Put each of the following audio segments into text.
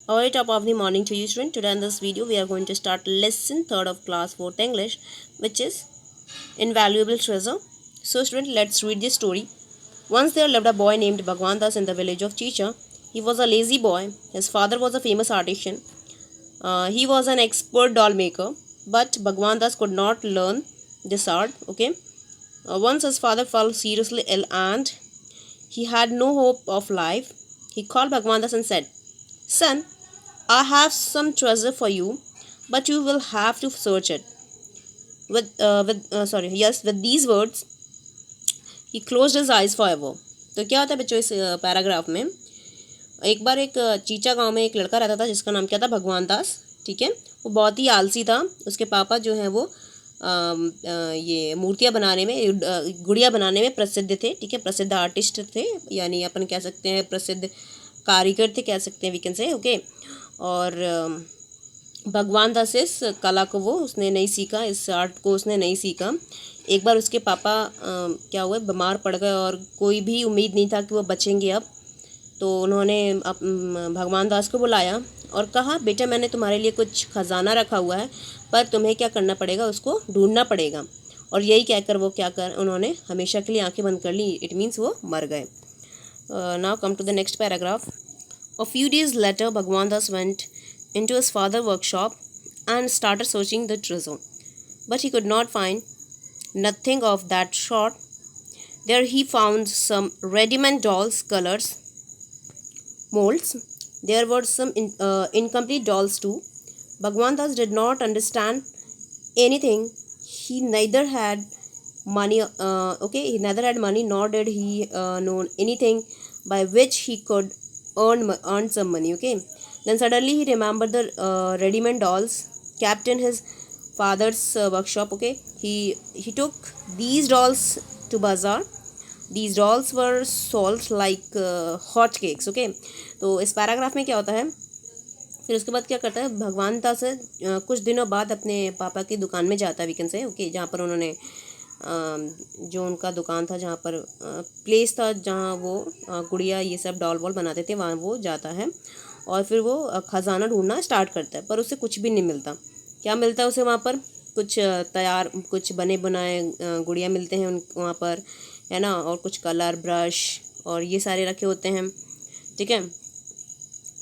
A very top of the morning to you student. Today in this video we are going to start lesson 3rd of class 4th English, which is invaluable treasure. So student, let's read this story. Once there lived a boy named Bhagwan Das in the village of Chicha. He was a lazy boy. His father was a famous artisan. He was an expert doll maker, but Bhagwan Das could not learn this art. Okay. Once his father fell seriously ill and he had no hope of life. He called Bhagwan Das and said, "Son, I have some treasure for you, but you will have to search it." With these words, he closed his eyes forever. तो क्या होता है बच्चों इस paragraph में, एक बार एक चीचा गांव में एक लड़का रहता था जिसका नाम क्या था, भगवान दास। ठीक है, वो बहुत ही आलसी था। उसके पापा जो हैं वो ये मूर्तियाँ बनाने में, गुड़िया बनाने में प्रसिद्ध थे। ठीक है, प्रसिद्ध आर्टिस्ट थे, यानी अपन कह सकते हैं प्रसिद्ध कारीगर थे, कह सकते हैं, वी कैन से। ओके, और भगवान दास इस कला को उसने नहीं सीखा, इस आर्ट को उसने नहीं सीखा। एक बार उसके पापा क्या हुआ, बीमार पड़ गए और कोई भी उम्मीद नहीं था कि वो बचेंगे अब। तो उन्होंने भगवान दास को बुलाया और कहा, बेटा मैंने तुम्हारे लिए कुछ खजाना रखा हुआ है, पर तुम्हें क्या करना पड़ेगा, उसको ढूंढना पड़ेगा। और यही कहकर वो उन्होंने हमेशा के लिए आंखें बंद कर ली। इट मीन्स वो मर गए। Now come to the next paragraph. A few days later, Bhagwan Das went into his father's workshop and started searching the treasure. But he could not find nothing of that sort. There he found some ready-made dolls' colors, molds. There were some incomplete dolls too. Bhagwan Das did not understand anything. He neither had money. He neither had money nor did he know anything by which he could earn some money. Okay, then suddenly he remembered the ready-made dolls kept in his father's workshop. Okay, he took these dolls to bazaar. These dolls were sold like hot cakes. Okay, तो इस paragraph में क्या होता है, फिर उसके बाद क्या करता है, भगवान दास कुछ दिनों बाद अपने पापा की दुकान में जाता है, वी कैन से। ओके, जहाँ पर उन्होंने जो उनका दुकान था, जहाँ पर प्लेस था जहाँ वो गुड़िया ये सब डॉल वॉल बनाते थे, वहाँ वो जाता है और फिर वो खजाना ढूंढना स्टार्ट करता है। पर उसे कुछ भी नहीं मिलता। क्या मिलता है उसे वहाँ पर, कुछ तैयार, कुछ बने बनाए गुड़िया मिलते हैं वहाँ पर, है ना, और कुछ कलर ब्रश और ये सारे रखे होते हैं। ठीक है,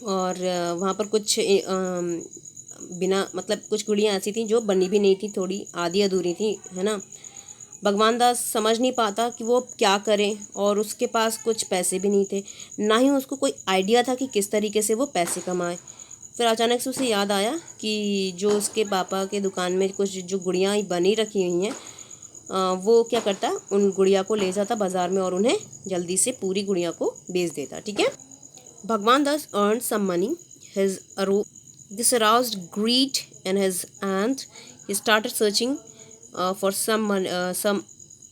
और वहाँ पर कुछ बिना मतलब कुछ गुड़ियाँ ऐसी थी जो बनी भी नहीं थी, थोड़ी आधी अधूरी थी, है ना। भगवान दास समझ नहीं पाता कि वो क्या करे और उसके पास कुछ पैसे भी नहीं थे, ना ही उसको कोई आइडिया था कि किस तरीके से वो पैसे कमाए। फिर अचानक से उसे याद आया कि जो उसके पापा के दुकान में कुछ जो गुड़ियाँ बनी रखी हुई हैं, वो क्या करता, उन गुड़िया को ले जाता बाज़ार में और उन्हें जल्दी से पूरी गुड़िया को बेच देता। ठीक है, भगवान दास earned some money. This aroused greed in his and he started searching for some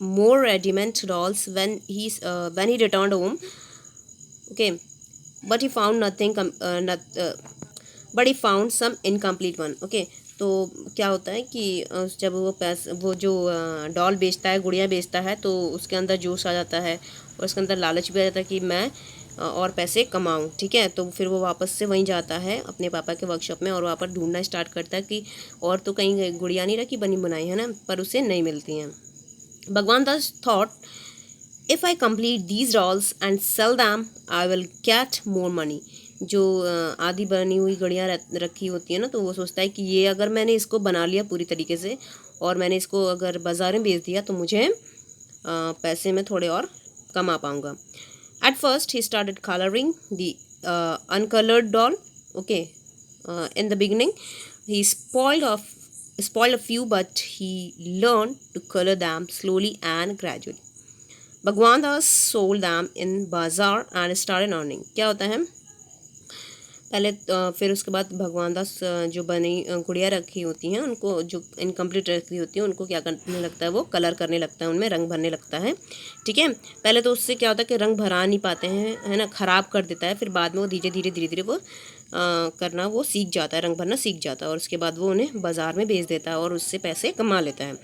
more ready-made dolls when he returned home. Okay, but he found nothing. But he found some incomplete one. Okay, तो क्या होता है कि जब वो जो doll बेचता है, गुड़िया बेचता है, तो उसके अंदर जोश आ जाता है और उसके अंदर लालच भी आ जाता है कि मैं और पैसे कमाऊं। ठीक है, तो फिर वो वापस से वहीं जाता है अपने पापा के वर्कशॉप में और वहाँ पर ढूंढना स्टार्ट करता है कि और तो कहीं गुड़िया नहीं रखी बनी बनाई, है ना, पर उसे नहीं मिलती हैं। Bhagwan Das thought, if I complete these dolls and sell them I will get more money. जो आधी बनी हुई गुड़िया रखी होती है ना, तो वो सोचता है कि ये अगर मैंने इसको बना लिया पूरी तरीके से और मैंने इसको अगर बाज़ार में बेच दिया तो मुझे पैसे में थोड़े और कमा पाऊँगा। At first, he started coloring the uncolored doll. Okay, in the beginning, he spoiled a few, but he learned to color them slowly and gradually. Bhagwan Das sold them in bazaar and started earning. क्या होता है, पहले फिर उसके बाद भगवान दास जो बनी गुड़िया रखी होती हैं, उनको जो इनकम्प्लीट रखी होती है, उनको क्या करने लगता है, वो कलर करने लगता है, उनमें रंग भरने लगता है। ठीक है, पहले तो उससे क्या होता है कि रंग भरा नहीं पाते हैं, है ना, ख़राब कर देता है। फिर बाद में वो धीरे धीरे वो करना वो सीख जाता है, रंग भरना सीख जाता है और उसके बाद वो उन्हें बाज़ार में बेच देता है और उससे पैसे कमा लेता है।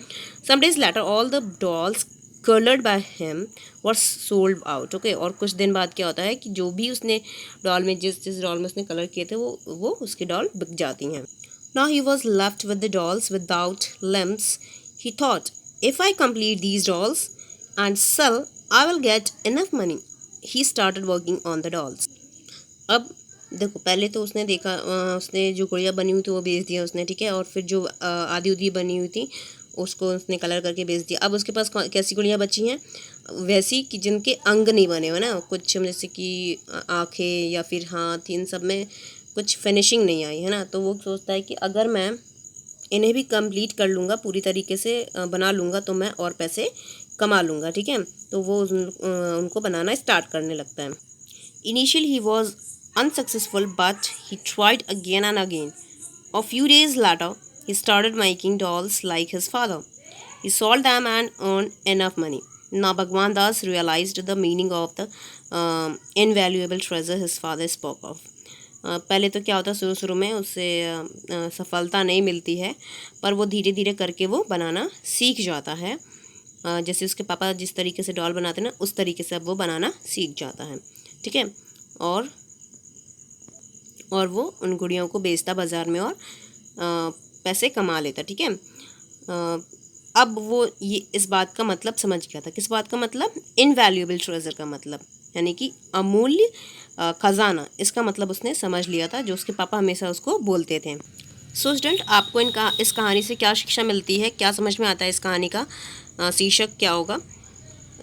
Some days later all the dolls colored by him was sold out. Okay, और कुछ दिन बाद क्या होता है कि जो भी उसने डॉल में जिस डॉल में उसने कलर किए थे वो उसकी डॉल बिक जाती हैं. Now he was left with the dolls without limbs. He thought, if I complete these dolls and sell, I will get enough money. He started working on the dolls. अब देखो, पहले तो उसने देखा, उसने जो गुड़िया बनी हुई थी वो बेच दिया उसने, ठीक है, और फिर जो आधी उधी बनी हुई थी उसको उसने कलर करके बेच दिया. अब उसके पास कैसी गुड़िया बची हैं? वैसी कि जिनके अंग नहीं बने हुए ना, कुछ जैसे कि आँखें या फिर हाथ, इन सब में कुछ फिनिशिंग नहीं आई है ना. तो वो सोचता है कि अगर मैं इन्हें भी कंप्लीट कर लूँगा, पूरी तरीके से बना लूँगा, तो मैं और पैसे कमा लूँगा, ठीक है. तो वो उनको बनाना स्टार्ट करने लगता है. Initially he was unsuccessful, but he tried again and again. A few days later, he started making dolls like his father. He sold them and earned enough money. Now Bhagwan Das realized the meaning of the invaluable treasure his father spoke of. पहले तो क्या होता, शुरू में उससे सफलता नहीं मिलती है, पर वो धीरे धीरे करके वो बनाना सीख जाता है. जैसे उसके पापा जिस तरीके से डॉल बनाते ना, उस तरीके से अब वो बनाना सीख जाता है, ठीक है. और वो उन गुड़ियों को बेचता बाज़ार में और पैसे कमा लेता, ठीक है. अब वो ये इस बात का मतलब समझ गया था. किस बात का मतलब? इनवैल्यूएबल ट्रेजर का मतलब, यानी कि अमूल्य खजाना. इसका मतलब उसने समझ लिया था, जो उसके पापा हमेशा उसको बोलते थे. सो स्टूडेंट, आपको इस कहानी से क्या शिक्षा मिलती है, क्या समझ में आता है? इस कहानी का शीर्षक क्या होगा?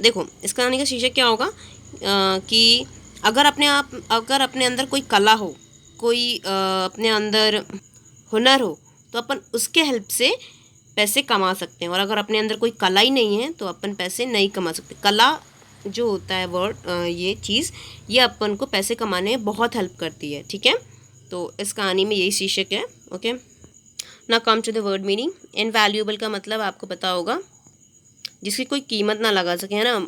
देखो, इस कहानी का शीर्षक क्या होगा कि अगर अपने अंदर कोई कला हो, कोई अपने अंदर हुनर हो, तो अपन उसके हेल्प से पैसे कमा सकते हैं. और अगर अपने अंदर कोई कला ही नहीं है तो अपन पैसे नहीं कमा सकते. कला जो होता है वर्ड, ये चीज़, ये अपन को पैसे कमाने में बहुत हेल्प करती है, ठीक है. तो इस कहानी में यही शीर्षक है. Okay, now come to the word meaning. Invaluable का मतलब आपको पता होगा, जिसकी कोई कीमत ना लगा सके, है ना.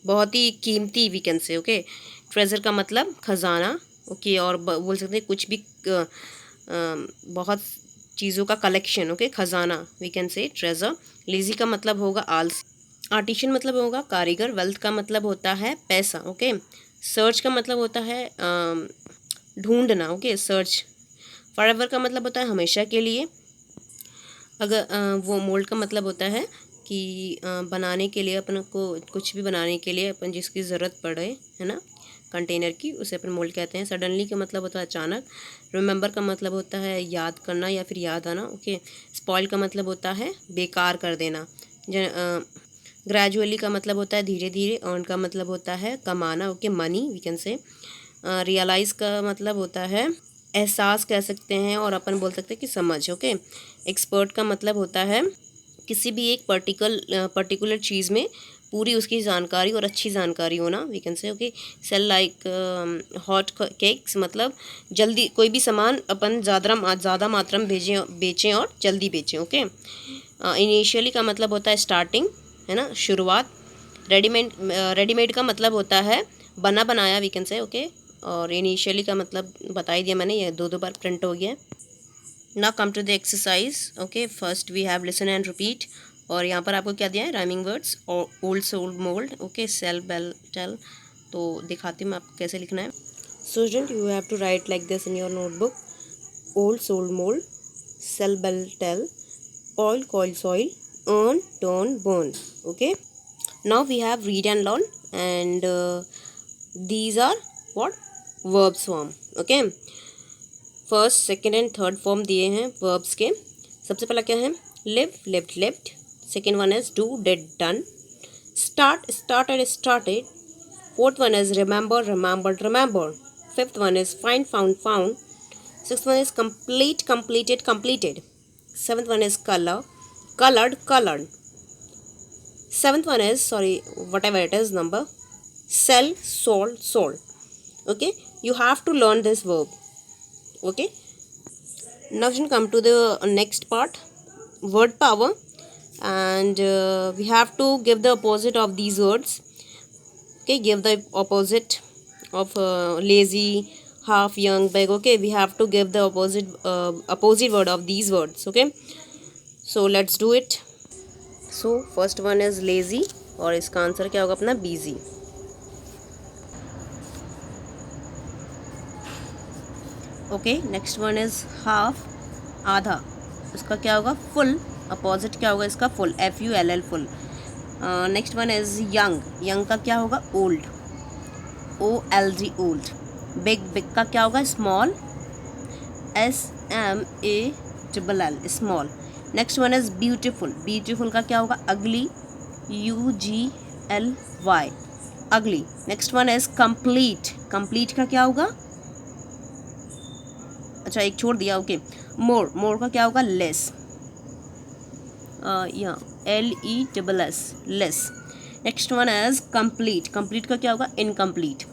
बहुत ही कीमती, we can say. Okay, treasure का मतलब खजाना. ओके, और बोल सकते हैं कुछ भी बहुत चीज़ों का कलेक्शन. ओके, खजाना, we can say treasure. Lazy का मतलब होगा आलसी. आर्टिशियन मतलब होगा कारीगर. वेल्थ का मतलब होता है पैसा. ओके, सर्च का मतलब होता है ढूंढना. Okay, search. फॉरएवर का मतलब होता है हमेशा के लिए. अगर वो मोल्ड का मतलब होता है कि बनाने के लिए, अपन को कुछ भी बनाने के लिए अपन जिसकी ज़रूरत पड़े, है ना, कंटेनर की, उसे अपन मोल्ड कहते हैं. सडनली का मतलब होता है अचानक. रिमेंबर का मतलब होता है याद करना या फिर याद आना. ओके, स्पॉइल का मतलब होता है बेकार कर देना. ग्रेजुअली का मतलब होता है धीरे धीरे. अर्न का मतलब होता है कमाना. Okay, money, we can say. Realise का मतलब होता है एहसास कह सकते हैं, और अपन बोल सकते हैं कि समझ. ओके, एक्सपर्ट का मतलब होता है किसी भी एक पर्टिकुलर चीज़ में पूरी उसकी जानकारी और अच्छी जानकारी होना, we can say. Okay, sell like hot cakes, मतलब जल्दी कोई भी सामान अपन ज़्यादा मात्रा में बेचें और जल्दी बेचें. ओके, इनिशियली का मतलब होता है स्टार्टिंग, है ना, शुरुआत. रेडीमेड का मतलब होता है बना बनाया, वी कैन से. ओके, और इनिशियली का मतलब बता ही दिया मैंने, ये दो बार प्रिंट हो गया. Now come to the exercise. Okay, first we have listen and repeat. और यहाँ पर आपको क्या दिया है? Rhyming words. Old sold mould. Okay, sell bell tell. तो दिखाती हूँ मैं आपको कैसे लिखना है. So student, you have to write like this in your notebook. Old sold mould, sell bell tell, oil coil soil, earn turn burn. Okay, now we have read and learn, and these are what? Verb form. Okay, first, second and third form दिए हैं verbs के. सबसे पहला क्या है? Live, lived, lived. Second one is do, did, done. Start, started, started. Fourth one is remember, remembered, remember. Fifth one is find, found, found. Sixth one is complete, completed, completed. Seventh one is colour, colored, colored. Seventh one is, sorry, whatever it is number, sell, sold, sold. Okay, you have to learn this verb. Okay, now we come to the next part, word power, and we have to give the opposite of these words. Okay, give the opposite of lazy, half, young, big. Okay, we have to give the opposite word of these words. Okay, so let's do it. So first one is lazy और इसका answer क्या होगा अपना busy. Okay, next one is half, आधा, इसका क्या होगा full, opposite क्या होगा इसका full, FULL full. Next one is young, young का क्या होगा old, OLD old. Big, big का क्या होगा small, SMALL small. Next one is beautiful, beautiful का क्या होगा अगली, UGLY अगली। Next one is complete, complete का क्या होगा, अच्छा एक छोड़ दिया, ओके। मोर, मोर का क्या होगा लेस, यहाँ LESS less. Next one is complete, complete का क्या होगा incomplete,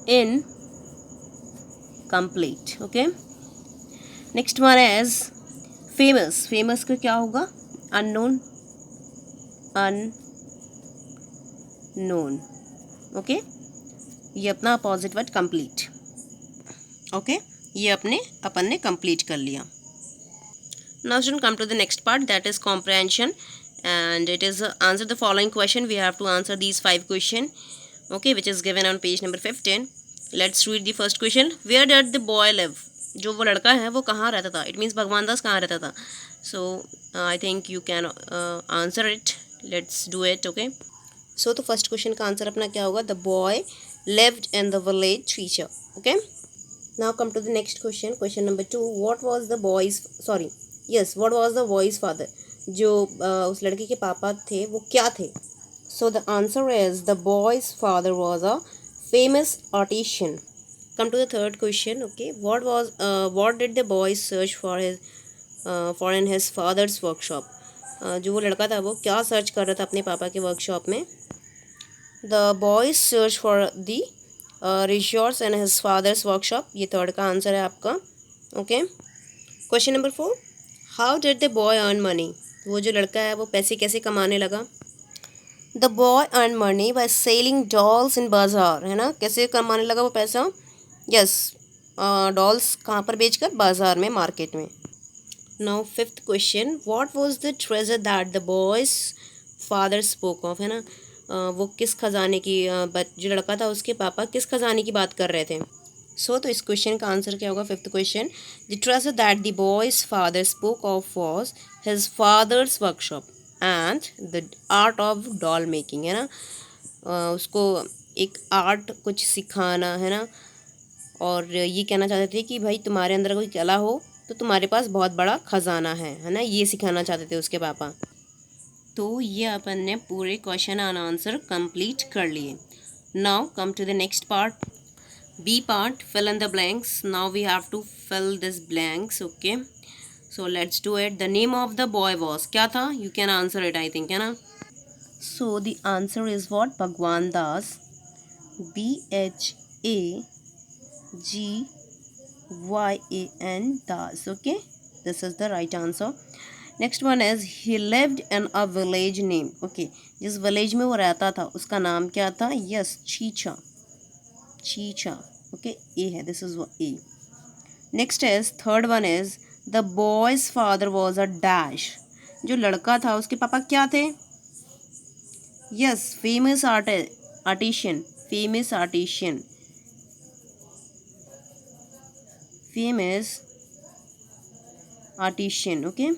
in complete, okay. Next one is famous, famous का क्या होगा अननोन, अननोन, ओके। ये अपना अपोजिट वर्ड कंप्लीट, ओके। ये अपन ने कंप्लीट कर लिया। Now student, come to the next part, that is comprehension, and it is answer the following question. We have to answer these 5 question, okay, which is given on page number 15. Let's read the first question. Where did the boy live? जो वो लड़का है वो कहाँ रहता था, it means भगवान दास कहाँ रहता था। So I think you can answer it, let's do it, okay. So तो फर्स्ट क्वेश्चन का आंसर अपना क्या होगा, the boy lived in the village teacher, okay. Now come to the next question, question number 2, what was the boy's sorry yes what was the boy's father, जो उस लड़के के पापा थे वो क्या थे। So the answer is the boy's father was a famous artisan. Come to the third question, okay, what did the boys search for in his father's workshop, जो वो लड़का था वो क्या सर्च कर रहा था अपने पापा के वर्कशॉप में। The boys search for the resource in his father's workshop, ये थर्ड का आंसर है आपका, okay. Question number 4, how did the boy earn money, वो जो लड़का है वो पैसे कैसे कमाने लगा। The boy earn money by selling dolls in bazaar, है ना, कैसे कमाने लगा वो पैसा, यस डॉल्स कहाँ पर बेचकर, बाजार में, मार्केट में। Now fifth question, what was the treasure that the boy's father spoke of, है ना, वो किस खजाने की, जो लड़का था उसके पापा किस खजाने की बात कर रहे थे। सो तो इस क्वेश्चन का आंसर क्या होगा, fifth question, the treasure that the boy's father spoke of was his father's workshop and the art of doll making, है ना, उसको एक आर्ट कुछ सिखाना, है ना, और ये कहना चाहते थे कि भाई तुम्हारे अंदर कोई कला हो तो तुम्हारे पास बहुत बड़ा खजाना है ना, ये सिखाना चाहते थे उसके पापा। तो ये अपन ने पूरे क्वेश्चन एंड आंसर कंप्लीट कर लिए। Now come to the next part, B part, fill in the blanks. Now we have to fill this blanks, okay. So let's do it. The name of the boy was, क्या था, you can answer it I think, है ना। So the answer is what, Bhagwan Das, BHAGYAN Das, okay, this is the right answer. Next one is he lived in a village name, okay, जिस village में वो रहता था उसका नाम क्या था, yes चीचा, चीचा, okay, A है, this is A. Next is third one is the boy's father was a dash, जो लड़का था उसके पापा क्या थे, yes famous artisan, famous artisan, famous artisan, okay.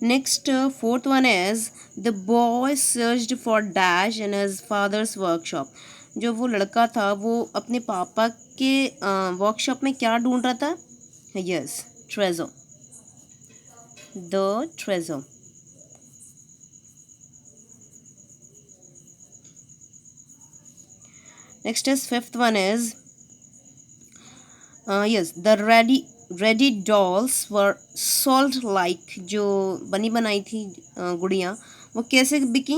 Next fourth one is the boy searched for dash in his father's workshop, जो वो लड़का था वो अपने पापा के वर्कशॉप में क्या ढूंढ रहा था, yes treasure, the treasure. Next is fifth one is yes the ready dolls were sold like, जो बनी बनाई थी गुड़ियाँ वो कैसे बिकी,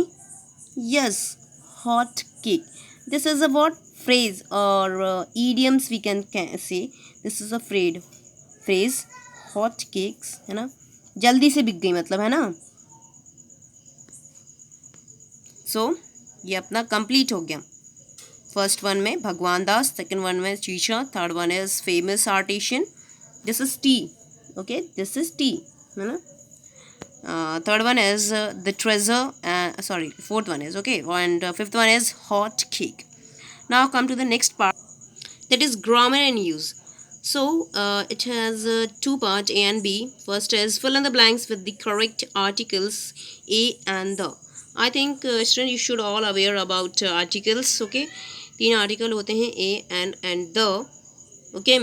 yes hot cake. This is a what phrase और idioms we can say, this is a phrase hot cakes, है ना, जल्दी से बिक गई मतलब, है ना। सो ये अपना कंप्लीट हो गया। फर्स्ट वन में भगवान दास, सेकेंड वन में चीचा, third one is famous artisan, this is T, okay, this is T, है ना। Third one is the treasure, sorry, fourth one is okay, and fifth one is hot cake. Now come to the next part, that is grammar and use. So it has two parts, A and B. First is fill in the blanks with the correct articles A and the. I think students, you should all aware about articles. Okay, तीन article होते हैं A and the. Okay,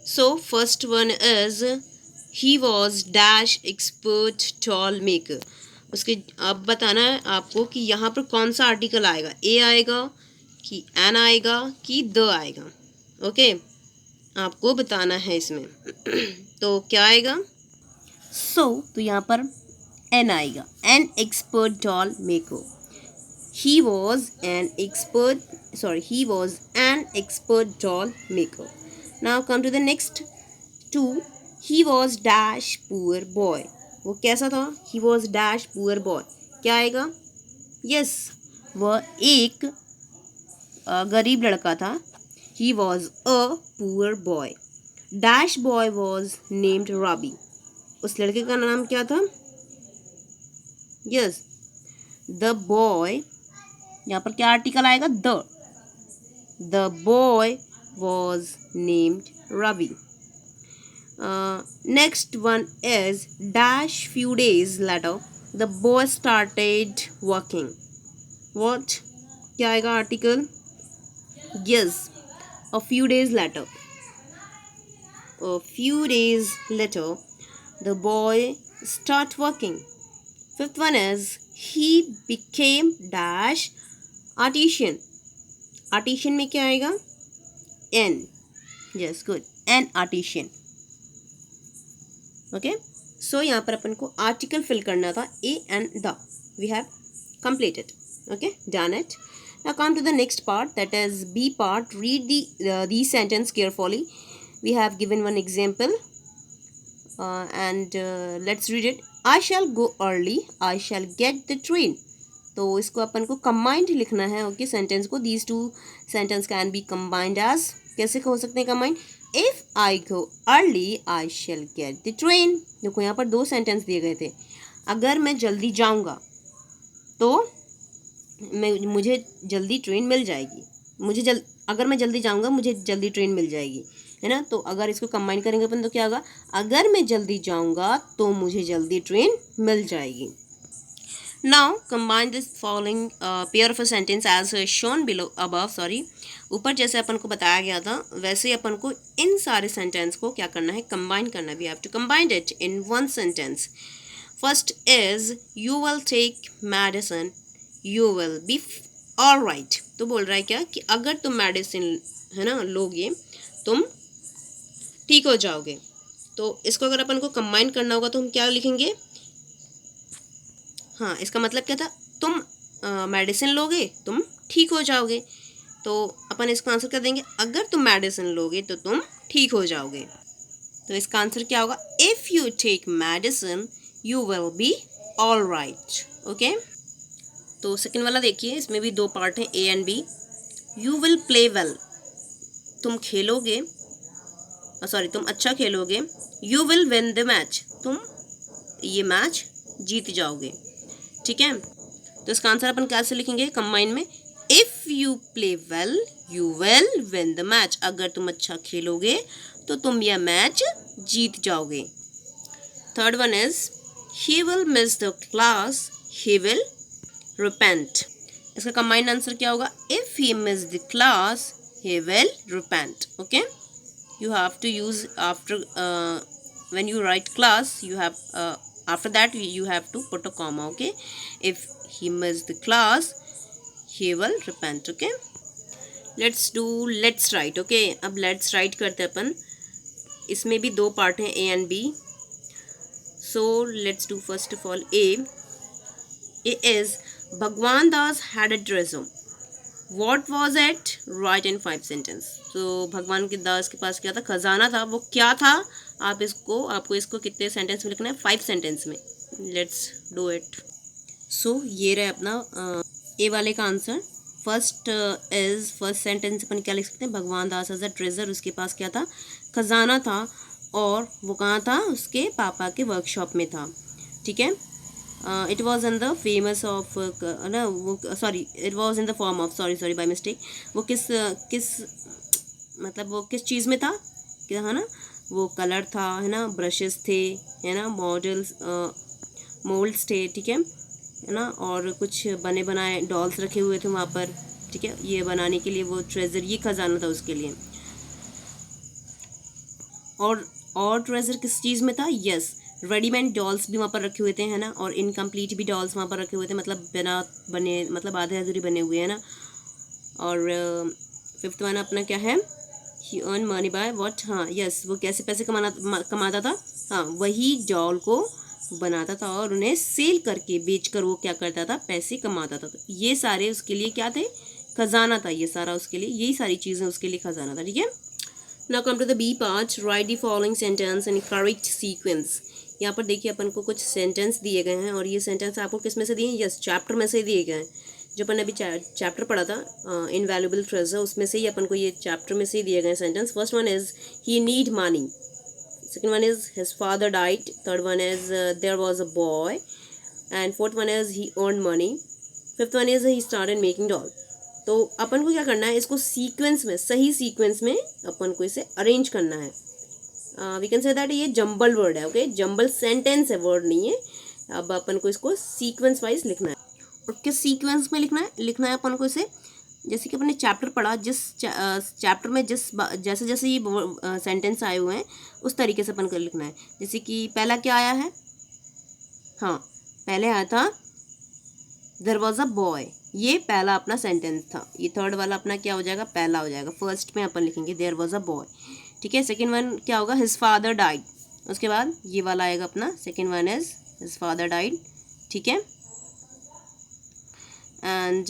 so first one is he was dash expert tall maker. उसके अब बताना है आपको कि यहाँ पर कौन सा आर्टिकल आएगा, ए आएगा कि एन आएगा कि द आएगा. ओके, आपको बताना है इसमें. तो क्या आएगा, तो यहाँ पर एन आएगा, an expert doll maker. He was an expert doll maker. Now come to the next two. He was dash poor boy. वो कैसा था, he was dash poor boy. क्या आएगा, यस, वह एक गरीब लड़का था. He was a poor boy. Dash boy was named Robbie. उस लड़के का नाम क्या था, यस, द बॉय. यहाँ पर क्या आर्टिकल आएगा, the boy was named Robbie. Next one is dash few days later the boy started working. What, क्या आएगा article, yes, a few days later the boy start working. Fifth one is he became dash artisan. Artisan में क्या आएगा, n, yes, good, an artisan. Okay, so यहाँ पर अपन को article fill करना था a and the. We have completed. Okay, done it. Now come to the next part, that is B part. Read these sentence carefully. We have given one example and let's read it. I shall go early. I shall get the train. तो इसको अपन को combined लिखना है. Okay, sentence को these two sentence can be combined as, कैसे हो सकते हैं combined, If I go early, I shall get the train. देखो यहाँ पर दो सेंटेंस दिए गए थे. अगर मैं जल्दी जाऊँगा तो मुझे जल्दी ट्रेन मिल जाएगी. अगर मैं जल्दी जाऊँगा मुझे जल्दी ट्रेन मिल जाएगी, है ना. तो अगर इसको कंबाइन करेंगे अपन तो क्या होगा, अगर मैं जल्दी जाऊँगा तो मुझे जल्दी ट्रेन मिल जाएगी. Now combine this following pair of a sentence as shown below above. Sorry, ऊपर जैसे अपन को बताया गया था वैसे ही अपन को इन सारे सेंटेंस को क्या करना है, कंबाइन करना. We have to combine it in one sentence. First is you will take medicine, you will be alright. तो बोल रहा है क्या कि अगर तुम मेडिसिन, है ना, लोगे तुम ठीक हो जाओगे. तो इसको अगर अपन को कंबाइन करना होगा तो हम क्या लिखेंगे, हाँ, इसका मतलब क्या था, तुम मेडिसिन लोगे तुम ठीक हो जाओगे. तो अपन इसका आंसर कर देंगे, अगर तुम मेडिसिन लोगे तो तुम ठीक हो जाओगे. तो इसका आंसर क्या होगा, if you take medicine you will be all right. Okay, तो सेकेंड वाला देखिए, इसमें भी दो पार्ट हैं, A and B. You will play well, तुम खेलोगे, सॉरी तुम अच्छा खेलोगे. You will win the match, तुम ये मैच जीत जाओगे. ठीक है, तो इसका आंसर अपन कैसे लिखेंगे कंबाइन में, if you play well you will win the match. अगर तुम अच्छा खेलोगे तो तुम यह मैच जीत जाओगे. Third one is he will miss the class he will repent. इसका कंबाइंड आंसर क्या होगा, if he miss the class he will repent. Okay, you have to use after when you write class you have after that you have to put a comma. Okay, if he missed the class he will repent. Okay, let's write. Okay, अब let's write करते हैं अपन. इसमें भी दो part हैं, A and B. So let's do first of all A. A is Bhagwan Das had a treasure. What was it? Write in 5 sentences. तो भगवान के दास के पास क्या था, खजाना था. वो क्या था, आपको इसको कितने सेंटेंस में लिखना है, 5 सेंटेंस में. Let's do it. सो ये रहे अपना ए वाले का आंसर. फर्स्ट सेंटेंस अपन क्या लिख सकते हैं, भगवान दास एज अ ट्रेजर, उसके पास क्या था, खजाना था. और वो कहाँ था, उसके पापा के वर्कशॉप में था, ठीक है। It was in the famous of ना वो, sorry it was in the form of, sorry by mistake, वो किस किस मतलब वो किस चीज़ में था, क्या है ना, वो कलर था, है ना, ब्रशेस थे, है ना, मॉडल्स मोल्ड्स थे, ठीक है ना, और कुछ बने बनाए डॉल्स रखे हुए थे वहाँ पर, ठीक है। ये बनाने के लिए वो ट्रेजर, ये खजाना था उसके लिए। और ट्रेजर किस चीज़ में था, यस, रेडीमेड डॉल्स भी वहाँ पर रखे हुए थे, है ना, और इनकम्प्लीट भी डॉल्स वहाँ पर रखे हुए थे, मतलब बिना बने, मतलब आधे अधूरे बने हुए, है ना। और फिफ्थ वन अपना क्या है, ही अर्न मनी बाय व्हाट, हाँ यस, वो कैसे पैसे कमाता था, हाँ वही डॉल को बनाता था और उन्हें सेल करके बेचकर वो क्या करता था, पैसे कमाता था। तो ये सारे उसके लिए क्या थे, खजाना था, ये सारा उसके लिए, यही सारी चीज़ें उसके लिए खजाना था, ठीक है। Now come to the B part, write the following sentence in correct sequence. यहाँ पर देखिए अपन को कुछ सेंटेंस दिए गए हैं और ये सेंटेंस आपको किस में से दिए हैं, यस चैप्टर में से दिए गए हैं। जो अपन ने अभी चैप्टर पढ़ा था इनवैल्यूएबल ट्रेजर, उसमें से ही अपन को ये चैप्टर में से ही दिए गए sentence. First one is he need money, second one is his father died, third one is there was a boy, and fourth one is he earned money, fifth one is he started making doll। तो अपन को क्या करना है, इसको sequence में, सही sequence में अपन को इसे अरेंज करना है। वी कैन से दैट ये जंबल वर्ड है, ओके, जंबल सेंटेंस है, वर्ड नहीं है। अब अपन को इसको सीक्वेंस वाइज लिखना है। और किस सीक्वेंस में लिखना है अपन को इसे, जैसे कि अपने चैप्टर पढ़ा, जिस चैप्टर में जैसे जैसे ये सेंटेंस आए हुए हैं उस तरीके से अपन को लिखना है। जैसे कि पहला क्या आया है, हाँ पहले आया था देयर वॉज अ बॉय, ये पहला अपना सेंटेंस था। ये थर्ड वाला अपना क्या हो जाएगा, पहला हो जाएगा। फर्स्ट में अपन लिखेंगे देयर वॉज अ बॉय, ठीक है। सेकेंड वन क्या होगा, हिज फादर डाइड, उसके बाद ये वाला आएगा अपना, second one is his father died, ठीक है। एंड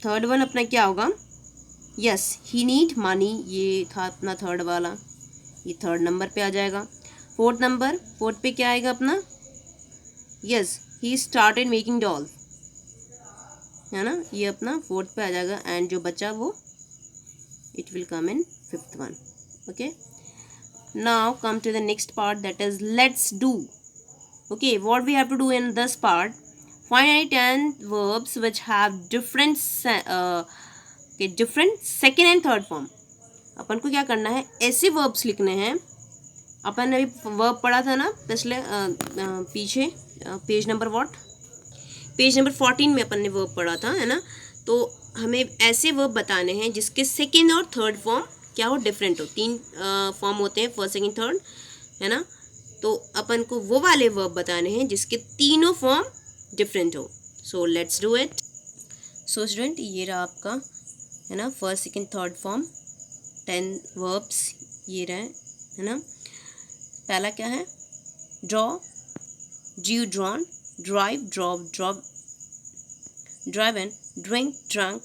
थर्ड वन अपना क्या होगा, यस ही नीड मनी, ये था अपना थर्ड वाला, ये थर्ड नंबर पे आ जाएगा। फोर्थ पे क्या आएगा अपना, yes he started making doll, है ना, ये अपना फोर्थ पे आ जाएगा। एंड जो बचा वो it will come in fifth one, okay. Now come to the next part, that is let's do, okay. What we have to do in this part, find any 10 verbs which have different second and third form। अपन को क्या करना है, ऐसे verbs लिखने हैं, अपन ने अभी verb पढ़ा था ना पिछले पीछे पेज नंबर 14 में अपन ने verb पढ़ा था, है ना। तो हमें ऐसे verb बताने हैं जिसके सेकेंड और थर्ड फॉर्म क्या हो, डिफरेंट हो। 3 फॉर्म होते हैं, फर्स्ट सेकेंड थर्ड, है ना। तो अपन को वो वाले वर्ब बताने हैं जिसके तीनों फॉर्म डिफरेंट हो। So let's do it. So student, ये रहा आपका, है ना, first second third form 10 verbs, ये रहे, है ना। पहला क्या है, draw, drew drawn, drive drove drove, driven, drink drunk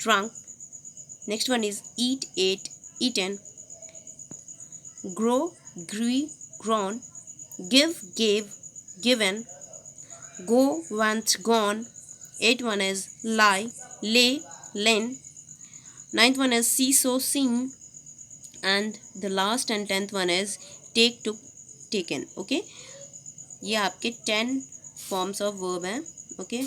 drunk. Next one is eat ate eaten, grow grew grown, give gave given, go went gone। Eighth one is lie, lay lain। Ninth one is see so seen, and the last and 10th one is take took taken, okay। ये आपके 10 forms of verb हैं, okay।